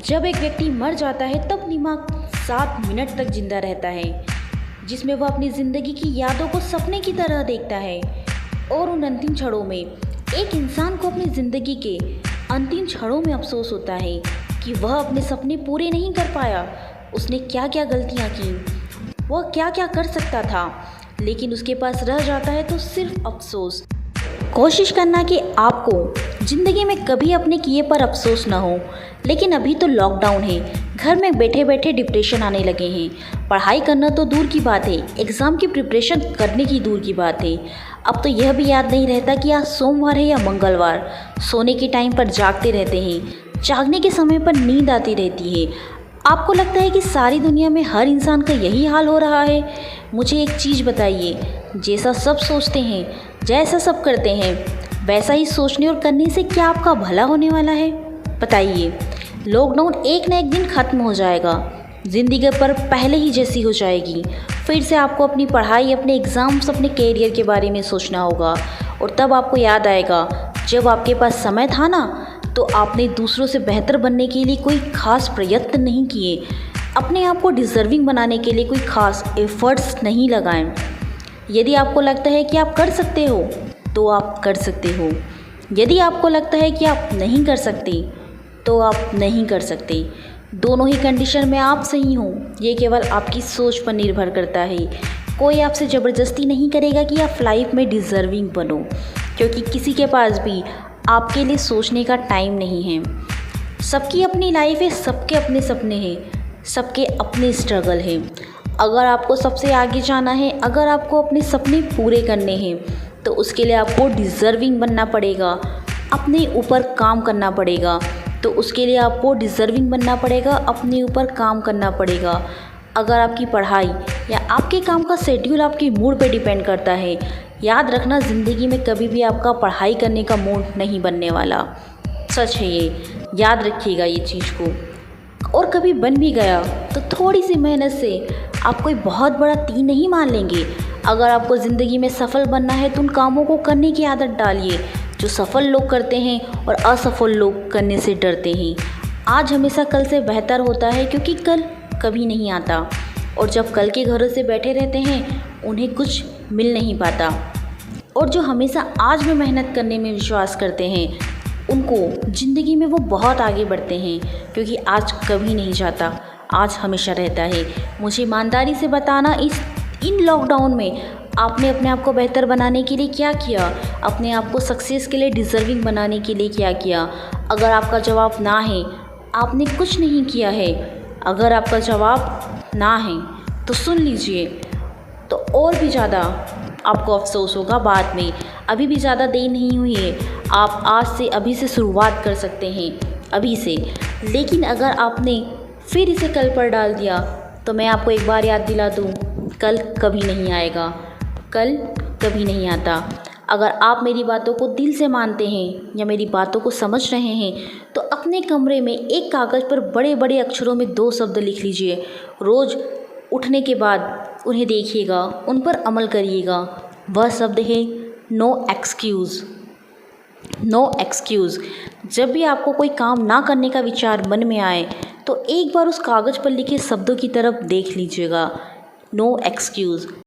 जब एक व्यक्ति मर जाता है तब दिमाग 7 मिनट तक जिंदा रहता है, जिसमें वह अपनी ज़िंदगी की यादों को सपने की तरह देखता है। और उन अंतिम क्षणों में एक इंसान को अपनी ज़िंदगी के अंतिम क्षणों में अफसोस होता है कि वह अपने सपने पूरे नहीं कर पाया। उसने क्या क्या गलतियाँ की, वह क्या क्या कर सकता था, लेकिन उसके पास रह जाता है तो सिर्फ अफसोस। कोशिश करना कि आपको ज़िंदगी में कभी अपने किए पर अफसोस ना हो। लेकिन अभी तो लॉकडाउन है, घर में बैठे बैठे डिप्रेशन आने लगे हैं। पढ़ाई करना तो दूर की बात है, एग्ज़ाम की प्रिपरेशन करने की दूर की बात है। अब तो यह भी याद नहीं रहता कि आज सोमवार है या मंगलवार। सोने के टाइम पर जागते रहते हैं, जागने के समय पर नींद आती रहती है। आपको लगता है कि सारी दुनिया में हर इंसान का यही हाल हो रहा है। मुझे एक चीज़ बताइए, जैसा सब सोचते हैं, जैसा सब करते हैं, वैसा ही सोचने और करने से क्या आपका भला होने वाला है? बताइए। लॉकडाउन एक ना एक दिन ख़त्म हो जाएगा, ज़िंदगी पर पहले ही जैसी हो जाएगी। फिर से आपको अपनी पढ़ाई, अपने एग्ज़ाम्स, अपने कैरियर के बारे में सोचना होगा। और तब आपको याद आएगा, जब आपके पास समय था ना, तो आपने दूसरों से बेहतर बनने के लिए कोई ख़ास प्रयत्न नहीं किए, अपने आप को डिज़र्विंग बनाने के लिए कोई ख़ास एफ़र्ट्स नहीं लगाए। यदि आपको लगता है कि आप कर सकते हो तो आप कर सकते हो। यदि आपको लगता है कि आप नहीं कर सकते तो आप नहीं कर सकते। दोनों ही कंडीशन में आप सही हो, ये केवल आपकी सोच पर निर्भर करता है। कोई आपसे ज़बरदस्ती नहीं करेगा कि आप लाइफ में डिज़र्विंग बनो, क्योंकि किसी के पास भी आपके लिए सोचने का टाइम नहीं है। सबकी अपनी लाइफ है, सबके अपने सपने हैं, सबके अपने स्ट्रगल हैं। अगर आपको सबसे आगे जाना है, अगर आपको अपने सपने पूरे करने हैं, तो उसके लिए आपको डिज़र्विंग बनना पड़ेगा, अपने ऊपर काम करना पड़ेगा। तो उसके लिए आपको डिज़र्विंग बनना पड़ेगा, अपने ऊपर काम करना पड़ेगा। अगर आपकी पढ़ाई या आपके काम का शेड्यूल आपके मूड पे डिपेंड करता है, याद रखना, ज़िंदगी में कभी भी आपका पढ़ाई करने का मूड नहीं बनने वाला। सच है ये, याद रखिएगा ये चीज़ को। और कभी बन भी गया तो थोड़ी सी मेहनत से आप कोई बहुत बड़ा तीर नहीं मार लेंगे। अगर आपको ज़िंदगी में सफल बनना है तो उन कामों को करने की आदत डालिए जो सफल लोग करते हैं और असफल लोग करने से डरते हैं। आज हमेशा कल से बेहतर होता है, क्योंकि कल कभी नहीं आता। और जब कल के घरों से बैठे रहते हैं, उन्हें कुछ मिल नहीं पाता। और जो हमेशा आज में मेहनत करने में विश्वास करते हैं, उनको ज़िंदगी में वो बहुत आगे बढ़ते हैं, क्योंकि आज कभी नहीं जाता, आज हमेशा रहता है। मुझे ईमानदारी से बताना, इन लॉकडाउन में आपने अपने आप को बेहतर बनाने के लिए क्या किया, अपने आप को सक्सेस के लिए डिज़र्विंग बनाने के लिए क्या किया? अगर आपका जवाब ना है, आपने कुछ नहीं किया है। अगर आपका जवाब ना है तो सुन लीजिए, तो और भी ज़्यादा आपको अफसोस होगा बाद में। अभी भी ज़्यादा देर नहीं हुई है, आप आज से, अभी से शुरुआत कर सकते हैं, अभी से। लेकिन अगर आपने फिर इसे कल पर डाल दिया, तो मैं आपको एक बार याद दिला दूँ, कल कभी नहीं आएगा, कल कभी नहीं आता। अगर आप मेरी बातों को दिल से मानते हैं या मेरी बातों को समझ रहे हैं, तो अपने कमरे में एक कागज़ पर बड़े बड़े अक्षरों में 2 शब्द लिख लीजिए। रोज़ उठने के बाद उन्हें देखिएगा, उन पर अमल करिएगा। वह शब्द है नो एक्सक्यूज़। No excuse. जब भी आपको कोई काम ना करने का विचार मन में आए, तो एक बार उस कागज़ पर लिखे शब्दों की तरफ देख लीजिएगा। No excuse.